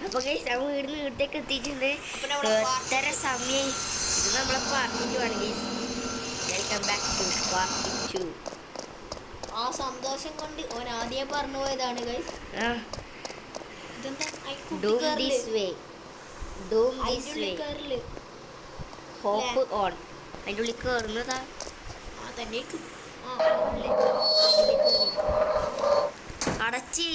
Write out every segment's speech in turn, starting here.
അപ്പൊ ഗൈസ് നമ്മൾ വീടിന് വീട്ടിലേക്ക് എത്തിയിട്ടുണ്ട്. എത്ര സമയം ഇത് നമ്മളെ പാർട്ടിക്ക് വേണം guys. Welcome back to party 2. ആ സന്തോഷം കൊണ്ട് ഓൻ ആദ്യം പറഞ്ഞു പോയതാണ് guys. Doom this way, doom this way, hop on. അതിൻ്റെ ഉള്ളിൽ കയറുന്നതാ അടച്ച്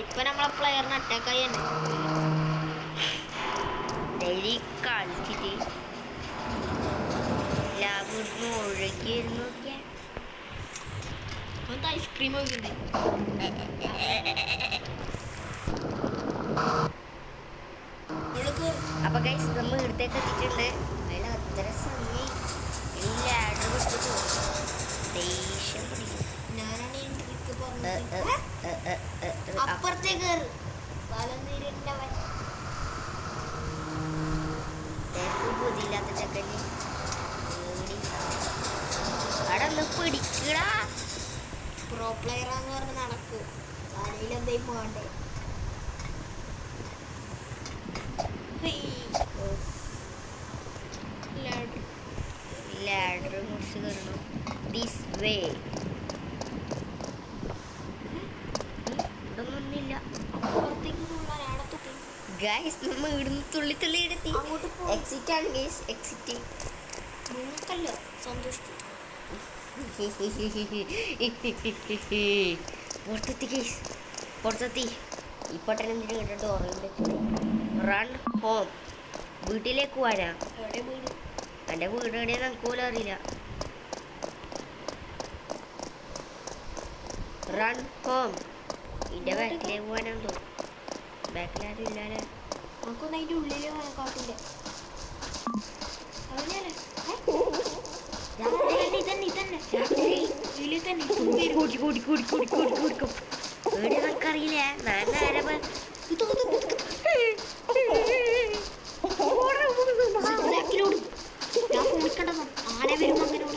ഇപ്പൊ നമ്മളെ പ്ലെയറിന് അറ്റാക്ക് ആയി തന്നെ ഡെയിലി കളിച്ചിട്ട് ലാഭം ഒഴുകിയിരുന്നു. ഐസ്ക്രീം ഒഴിക്കണ്ടേ? അപ്പൊ ഗൈസ് നമ്മൾ ഇവിടത്തേക്ക് എത്തിയിട്ടുണ്ട്. അതിൽ അത്ര സമയം ലാഡർ വെച്ചിട്ട് ദേഷ്യം പിടിക്കും. അപ്പുറത്തേക്ക് ബുദ്ധിയില്ലാത്ത ചക്കന് അവിടെ ഒന്ന് പിടിക്കടാ. പ്രോ പ്ലെയറാന്ന് പറഞ്ഞ് നടക്കൂ. തലയിൽ എന്തെങ്കിലും പോകണ്ടേ? ലാഡർ മുറിച്ച് കയറണം. ദിസ് വേ ഒന്നുമില്ല. ഗൈസ് നമ്മൾ ഇവിടുന്ന് തുള്ളി തുള്ളി എടുത്തി. എക്സിറ്റ് ആണ് ഗൈസ്, എക്സിറ്റ്. നിങ്ങൾക്കല്ല സന്തോഷിക്കും. പുറത്തെത്തി ഗൈസ്, പുറത്തെത്തി. ഇപ്പോട്ടെ എന്തിനു കേട്ടിട്ട് ഓർമ്മ റൺ ഹോം. വീട്ടിലേക്ക് പോവാനാ. എൻ്റെ വീട് എവിടെയാ നമുക്ക് പോലും അറിയില്ല. Run home. ഇതിൻ്റെ ബാക്കിലേക്ക് പോകാനാന്ന് തോന്നുന്നു. ബാക്കിലാരും ഇല്ലാലേ. നമുക്കൊന്നും അതിൻ്റെ ഉള്ളിൽ കാട്ടില്ല. എവിടെ നമുക്കറിയില്ല. ആന വരുമ്പോ അങ്ങനെ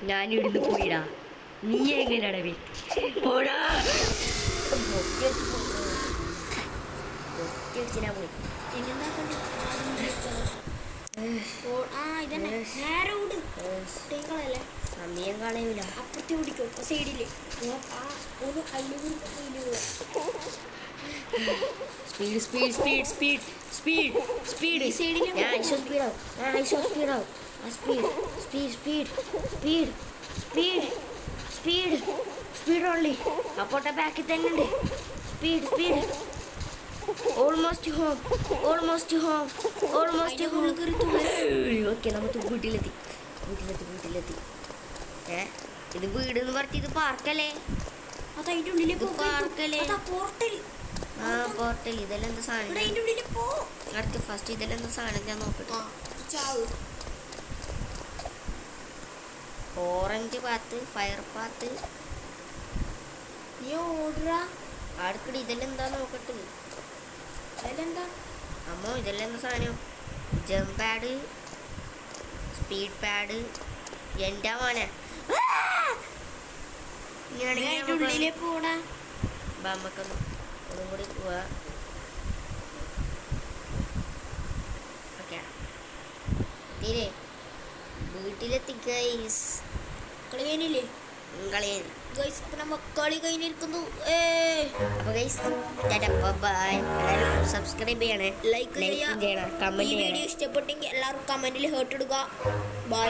ഞാൻ ഇവിടുന്ന് പോയിടാ. നീ എങ്ങനെയാടാ പോടാ. സമയം കളയൂല. അപ്പുറത്തെ ഓടിക്കും സൈഡില്. Speed speed speed speed speed speed സൈഡിൽ സ്പീഡാവും. Speed speed speed speed speed speed speed only. അപ്പോട്ടെ ബാക്കിൽ തന്നെ ഉണ്ട്. Speed speed. Almost home, almost home, almost home. Okay നമുക്ക് വീട്ടിലെത്തി. ഇത് വീട് എന്ന് പറഞ്ഞ ഇത് പാർക്കല്ലേ? അതിൻ്റെ ഉള്ളിൽ പാർക്കല്ലേ? പോർട്ടൽ. ആ പോർട്ടൽ. ഇതെല്ലാം എന്താ സാധനം? അടുത്ത് ഫസ്റ്റ് ഇതെല്ലാം എന്താ സാധനം ഞാൻ നോക്കട്ടെ. Orange path, fire path. നീ ഓടുക അടുക്കടി. ഇതെല്ലാം എന്താ നോക്കട്ടെ. അതിലെന്താ അമ്മോ ഇതെല്ലാം എന്താ സാധനം? Jump pad, speed pad. എൻ്റെ മോനെ ഉള്ളിലേ പോടാ. നമുക്കൊന്നും ഒന്നും കൂടി പോവാ. ഓക്കെ തീരെ വീട്ടിലെത്തി ഗൈസ്. കളി കഴിഞ്ഞില്ലേ? കളയാൻ ഗൈസ് അപ്പം നമ്മ കളി കഴിഞ്ഞിരിക്കുന്നു. അപ്പോൾ ഗൈസ് ബൈ. എല്ലാവരും സബ്സ്ക്രൈബ് ചെയ്യണേ, ലൈക്ക് ചെയ്യണം, കമൻറ്റ് ചെയ്യണം. വീഡിയോ ഇഷ്ടപ്പെട്ടെങ്കിൽ എല്ലാവരും കമൻറ്റിൽ ഹേർട്ട് ഇടുക. ബൈ.